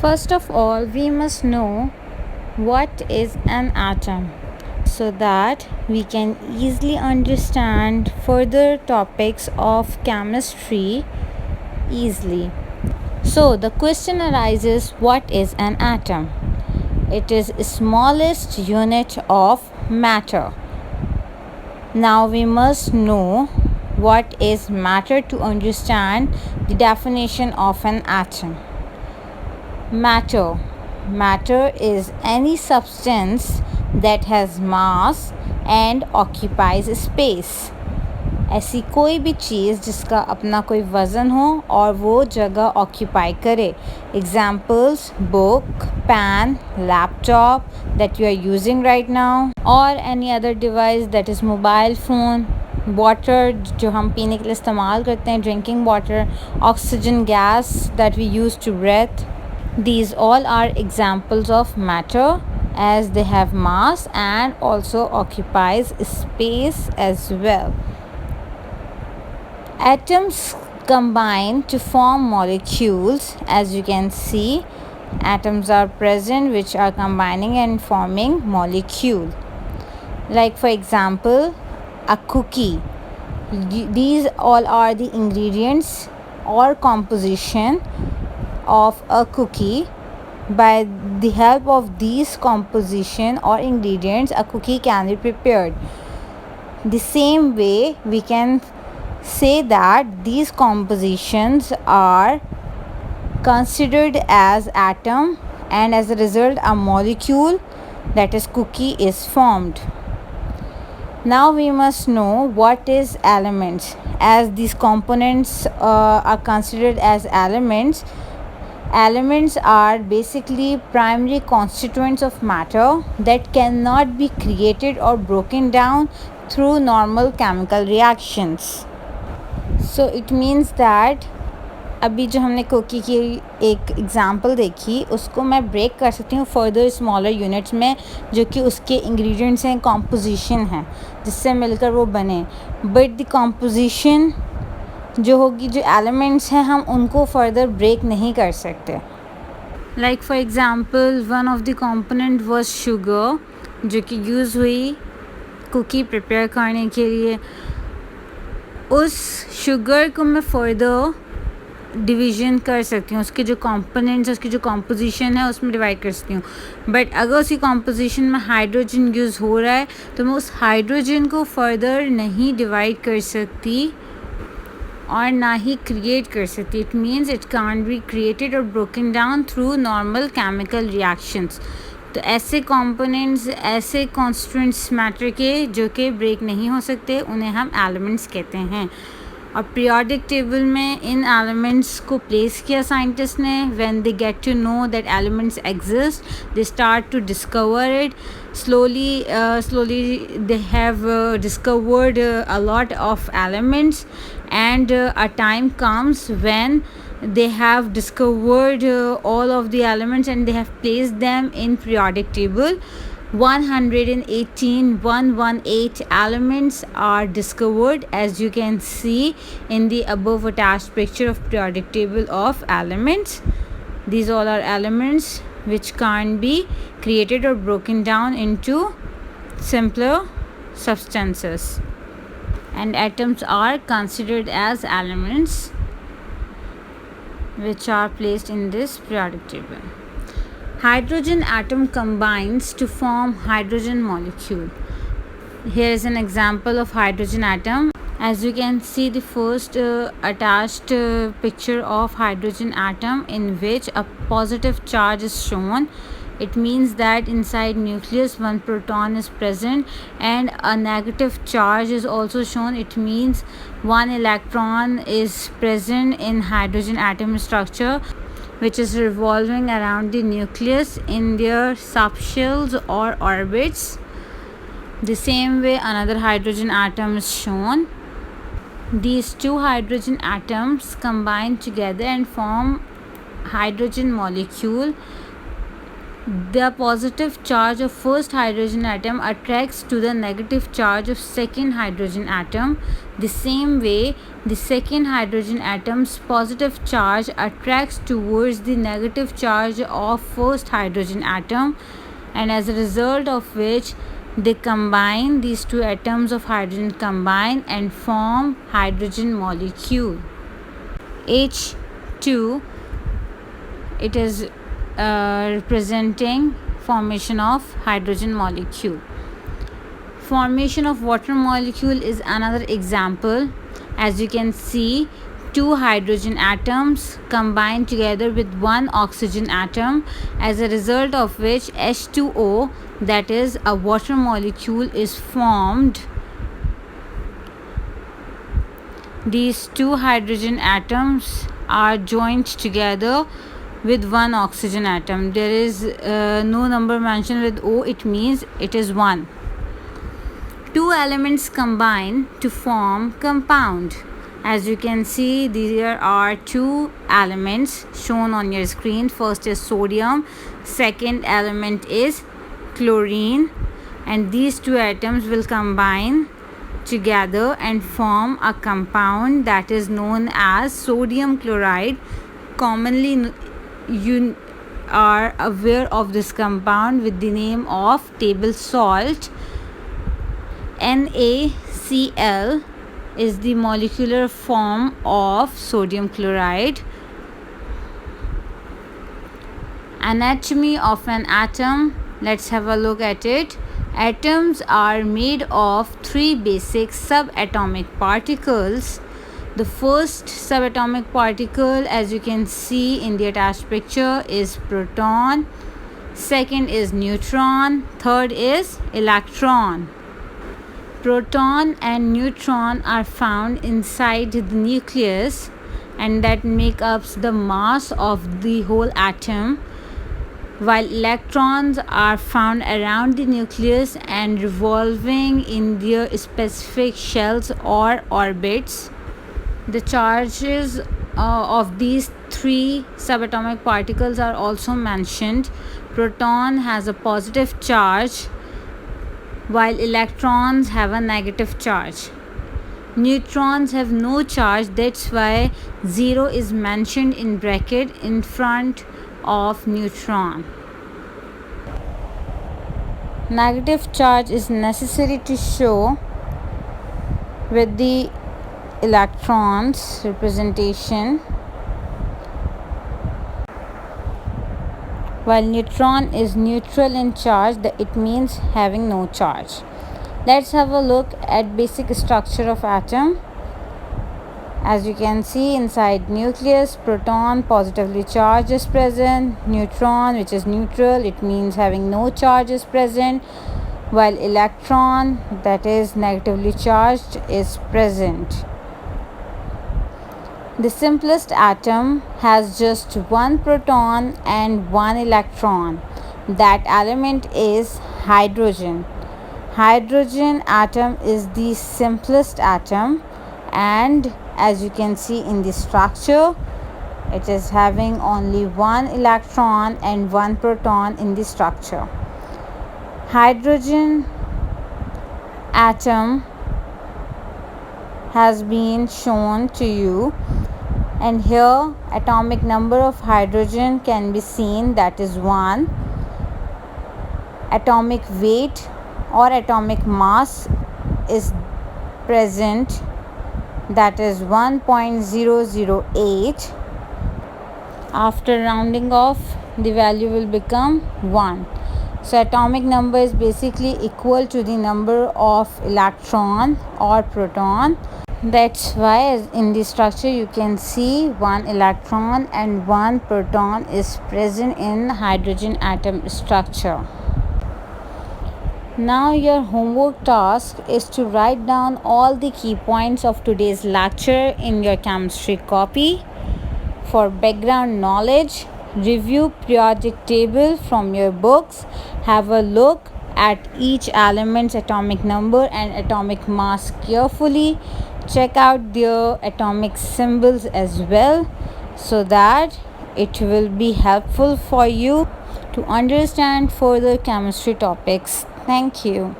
First of all, we must know what is an atom so that we can easily understand further topics of chemistry easily. So, the question arises, what is an atom? It is the smallest unit of matter. Now we must know what is matter to understand the definition of an atom. Matter is any substance that has mass and occupies space. ऐसी कोई भी चीज़ जिसका अपना कोई वज़न हो और वो जगह ऑक्यूपाई करे. Examples book, pen, laptop that you are using right now, or any other device that is mobile phone, water जो हम पीने के लिए इस्तेमाल करते हैं, drinking water, oxygen gas that we use to breathe. These all are examples of matter as they have mass and also occupies space as well. Atoms combine to form molecules. As you can see, atoms are present which are combining and forming molecule. Like for example, a cookie. These all are the ingredients or composition of a cookie. By the help of these composition or ingredients, a cookie can be prepared. The same way we can say that these compositions are considered as atom, and as a result a molecule, that is cookie, is formed. Now we must know what is elements. As these components are considered as elements, elements are basically primary constituents of matter that cannot be created or broken down through normal chemical reactions. So it means that अभी जो हमने कोकी की एक example देखी उसको मैं break कर सकती हूँ फर्दर स्मॉलर यूनिट्स में, जो कि उसके इंग्रेडिएंट्स हैं, कॉम्पोजिशन है जिससे मिलकर वो बने. बट द कॉम्पोजिशन जो होगी, जो एलिमेंट्स हैं, हम उनको फर्दर ब्रेक नहीं कर सकते. Like for example one of the component was sugar, जो कि यूज़ हुई कुकी प्रिपेयर करने के लिए. उस शुगर को मैं फर्दर डिवीज़न कर सकती हूँ, उसके जो कंपोनेंट्स, उसकी जो कॉम्पोजिशन है उसमें डिवाइड कर सकती हूँ. बट अगर उसी कॉम्पोजिशन में हाइड्रोजन यूज़ हो रहा है तो मैं उस हाइड्रोजन को फर्दर नहीं डिवाइड कर सकती और ना ही क्रिएट कर सकती. It means it can't be created और broken down through normal chemical reactions. तो ऐसे कंपोनेंट्स, ऐसे कॉन्स्टिट्यूएंट्स मैटर के जो कि ब्रेक नहीं हो सकते, उन्हें हम एलिमेंट्स कहते हैं. और पीरियोडिक टेबल में इन एलिमेंट्स को प्लेस किया साइंटिस्ट ने. When they get to know that elements exist, they start to discover it. slowly they have discovered a lot of elements, and a time comes when they have discovered all of the elements and they have placed them in periodic table. 118 elements are discovered, as you can see in the above attached picture of periodic table of elements. These all are elements which can't be created or broken down into simpler substances, and atoms are considered as elements which are placed in this periodic table. Hydrogen atom combines to form hydrogen molecule. Here is an example of hydrogen atom. As you can see, the first attached picture of hydrogen atom, in which a positive charge is shown. It means that inside nucleus one proton is present, and a negative charge is also shown. It means one electron is present in hydrogen atom structure, which is revolving around the nucleus in their subshells or orbits. The same way another hydrogen atom is shown. These two hydrogen atoms combine together and form hydrogen molecule. The positive charge of first hydrogen atom attracts to the negative charge of second hydrogen atom. The same way, the second hydrogen atom's positive charge attracts towards the negative charge of first hydrogen atom, and as a result of which they combine, these two atoms of hydrogen combine and form hydrogen molecule H2. It is representing formation of hydrogen molecule. Formation of water molecule is another example. As you can see, two hydrogen atoms combine together with one oxygen atom, as a result of which H2O, that is a water molecule, is formed. These two hydrogen atoms are joined together with one oxygen atom. There is no number mentioned with O, it means it is 1. Two elements combine to form compound. As you can see, there are two elements shown on your screen. First is sodium, second element is chlorine, and these two atoms will combine together and form a compound that is known as sodium chloride. Commonly, you are aware of this compound with the name of table salt. NaCl is the molecular form of sodium chloride. Anatomy of an atom. Let's have a look at it. Atoms are made of three basic subatomic particles. The first subatomic particle, as you can see in the attached picture, is proton. Second is neutron. Third is electron. Proton and neutron are found inside the nucleus, and that make up the mass of the whole atom, while electrons are found around the nucleus and revolving in their specific shells or orbits. The charges of these three subatomic particles are also mentioned. Proton has a positive charge, while electrons have a negative charge. Neutrons have no charge, that's why 0 is mentioned in bracket in front of neutron. Negative charge is necessary to show with the electrons representation, while neutron is neutral in charge, it means having no charge. Let's have a look at basic structure of atom. As you can see, inside nucleus, proton positively charged is present, neutron, which is neutral, it means having no charge, is present, while electron, that is negatively charged, is present. The simplest atom has just one proton and one electron. That element is hydrogen. Hydrogen atom is the simplest atom, and as you can see in the structure, it is having only one electron and one proton in the structure. Hydrogen atom has been shown to you, and here atomic number of hydrogen can be seen, that is 1. Atomic weight or atomic mass is present, that is 1.008. After rounding off, the value will become 1. So atomic number is basically equal to the number of electron or proton. That's why in the structure you can see one electron and one proton is present in hydrogen atom structure. Now your homework task is to write down all the key points of today's lecture in your chemistry copy. For background knowledge, review periodic table from your books. Have a look at each element's atomic number and atomic mass carefully. Check out their atomic symbols as well, so that it will be helpful for you to understand further chemistry topics. Thank you.